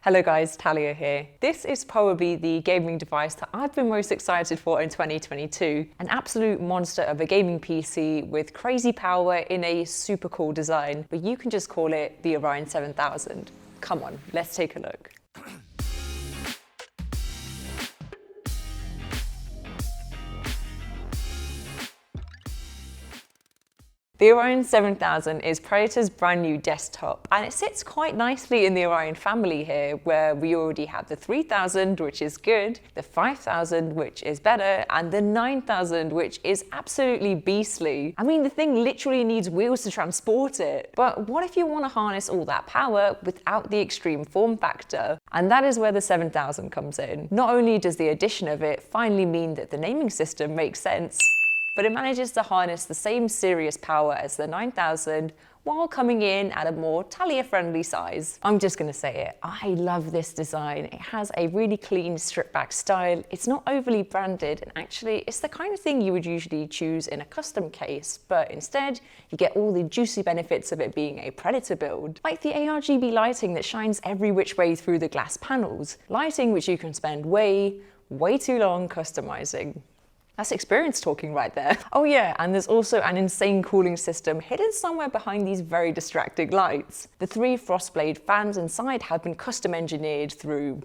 Hello guys, Talia here. This is probably the gaming device that I've been most excited for in 2022. An absolute monster of a gaming PC with crazy power in a super cool design, but you can just call it the Orion 7000. Come on, let's take a look. The Orion 7000 is Predator's brand new desktop, and it sits quite nicely in the Orion family here, where we already have the 3000, which is good, the 5000, which is better, and the 9000, which is absolutely beastly. I mean, the thing literally needs wheels to transport it. But what if you want to harness all that power without the extreme form factor? And that is where the 7000 comes in. Not only does the addition of it finally mean that the naming system makes sense, but it manages to harness the same serious power as the 9000 while coming in at a more Talia-friendly size. I'm just gonna say it, I love this design. It has a really clean stripped back style. It's not overly branded, and actually it's the kind of thing you would usually choose in a custom case, but instead you get all the juicy benefits of it being a Predator build, like the ARGB lighting that shines every which way through the glass panels, lighting which you can spend way too long customizing. That's experience talking right there. Oh yeah, and there's also an insane cooling system hidden somewhere behind these very distracting lights. The 3 Frostblade fans inside have been custom engineered through,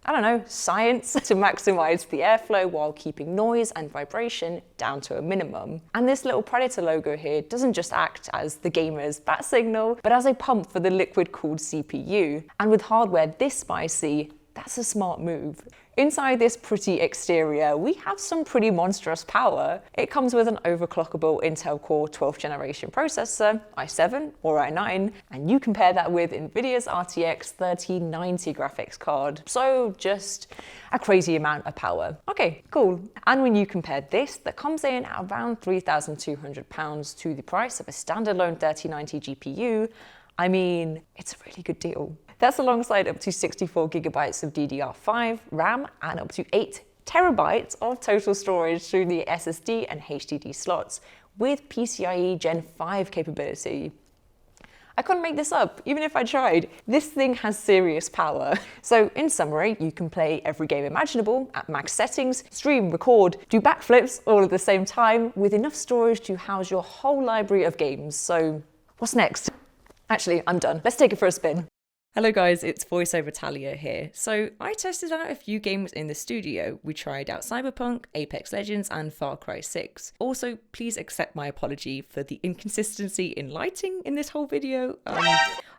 I don't know, science to maximize the airflow while keeping noise and vibration down to a minimum. And this little Predator logo here doesn't just act as the gamer's bat signal, but as a pump for the liquid-cooled CPU. And with hardware this spicy, that's a smart move. Inside this pretty exterior, we have some pretty monstrous power. It comes with an overclockable Intel Core 12th generation processor, i7 or i9, and you compare that with NVIDIA's RTX 3090 graphics card. So just a crazy amount of power. Okay, cool. And when you compare this, that comes in at around £3,200 to the price of a standalone 3090 GPU, I mean, it's a really good deal. That's alongside up to 64 gigabytes of DDR5 RAM and up to 8 terabytes of total storage through the SSD and HDD slots with PCIe Gen5 capability. I couldn't make this up, even if I tried. This thing has serious power. So in summary, you can play every game imaginable at max settings, stream, record, do backflips all at the same time with enough storage to house your whole library of games. So what's next? Actually, I'm done. Let's take it for a spin. Hello guys, it's VoiceOver Talia here. So I tested out a few games in the studio. We tried out Cyberpunk, Apex Legends and Far Cry 6. Also, please accept my apology for the inconsistency in lighting in this whole video.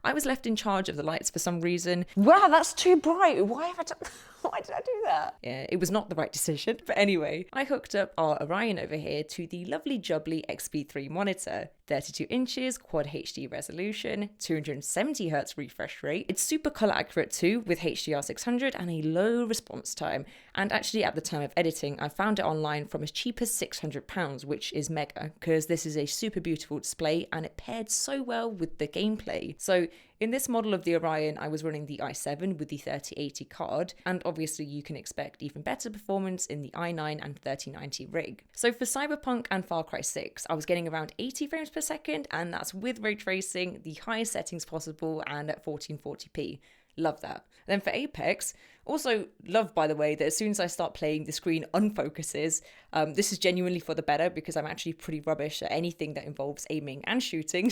I was left in charge of the lights for some reason. Wow, that's too bright. Why did I do that? Yeah, it was not the right decision. But anyway, I hooked up our Orion over here to the lovely jubbly XP3 monitor. 32 inches, quad HD resolution, 270Hz refresh rate. It's super color accurate too, with HDR600 and a low response time. And actually at the time of editing, I found it online from as cheap as £600, which is mega, because this is a super beautiful display and it paired so well with the gameplay. So in this model of the Orion, I was running the i7 with the 3080 card, and obviously you can expect even better performance in the i9 and 3090 rig. So for Cyberpunk and Far Cry 6, I was getting around 80 frames per second, and that's with ray tracing, the highest settings possible, and at 1440p. Love that. Then for Apex, also love, by the way, that as soon as I start playing, the screen unfocuses. This is genuinely for the better because I'm actually pretty rubbish at anything that involves aiming and shooting.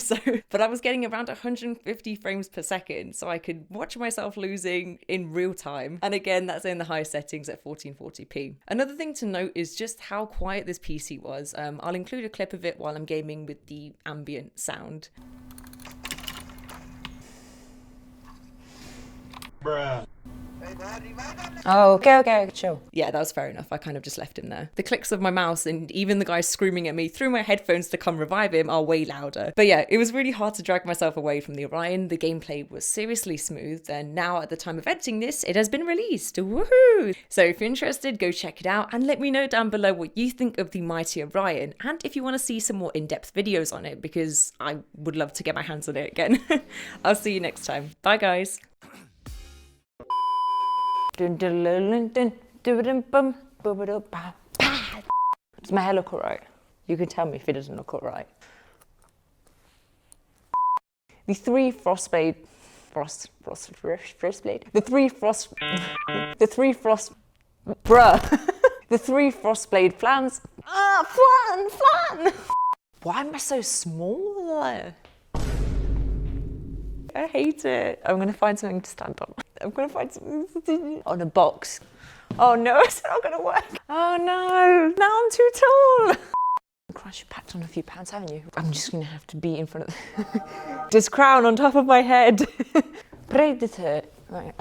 But I was getting around 150 frames per second, so I could watch myself losing in real time. And again, that's in the highest settings at 1440p. Another thing to note is just how quiet this PC was. I'll include a clip of it while I'm gaming with the ambient sound. Bruh. Oh, okay, chill. Yeah, that was fair enough. I kind of just left him there. The clicks of my mouse and even the guy screaming at me through my headphones to come revive him are way louder. But yeah, it was really hard to drag myself away from the Orion. The gameplay was seriously smooth, and now at the time of editing this, it has been released. Woohoo! So if you're interested, go check it out and let me know down below what you think of the mighty Orion, and if you want to see some more in-depth videos on it, because I would love to get my hands on it again. I'll see you next time. Bye guys. Does my hair look alright? You can tell me if it doesn't look alright. The 3 Frostblade frost blade. The three frost blade flans. Flan. Why am I so small? I hate it. I'm gonna find something to stand on. I'm gonna find something on a box. Oh no, it's not gonna work. Oh no, now I'm too tall. Christ, you packed on a few pounds, haven't you? I'm just gonna have to be in front of this crown on top of my head. Predator. Right.